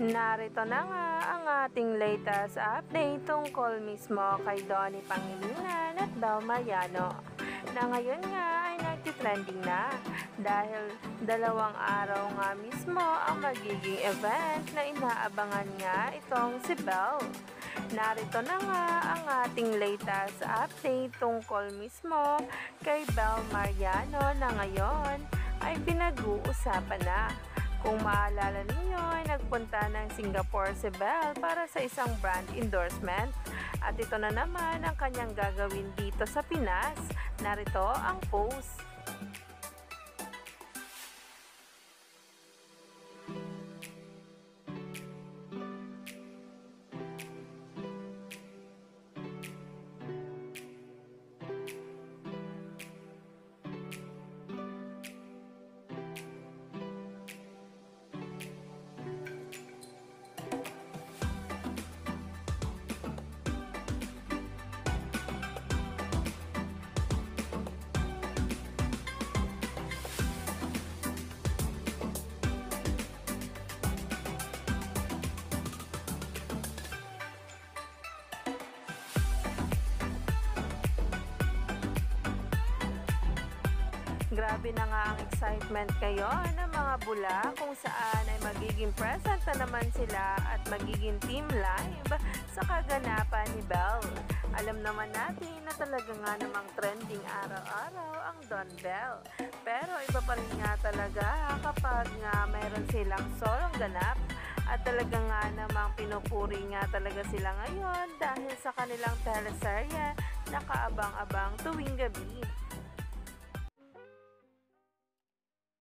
Narito na nga ang ating latest update tungkol mismo kay Donnie Pangilinan at Bel Mariano na ngayon nga ay nagtitrending na dahil 2 araw nga mismo ang magiging event na inaabangan nga itong si Bel. Narito na nga ang ating latest update tungkol mismo kay Bel Mariano na ngayon ay pinag-uusapan na. Kung maalala ninyo ay nagpunta ng Singapore si Bel para sa isang brand endorsement at ito na naman ang kanyang gagawin dito sa Pinas. Narito ang post. Grabe na nga ang excitement ngayon ng mga bula kung saan ay magiging present na naman sila at magiging team live sa kaganapan ni Bel. Alam naman natin na talaga nga namang trending araw-araw ang Don Bel. Pero iba pa rin nga talaga kapag nga mayroon silang solong ganap at talaga nga namang pinupuri nga talaga sila ngayon dahil sa kanilang teleserye na kaabang-abang tuwing gabi.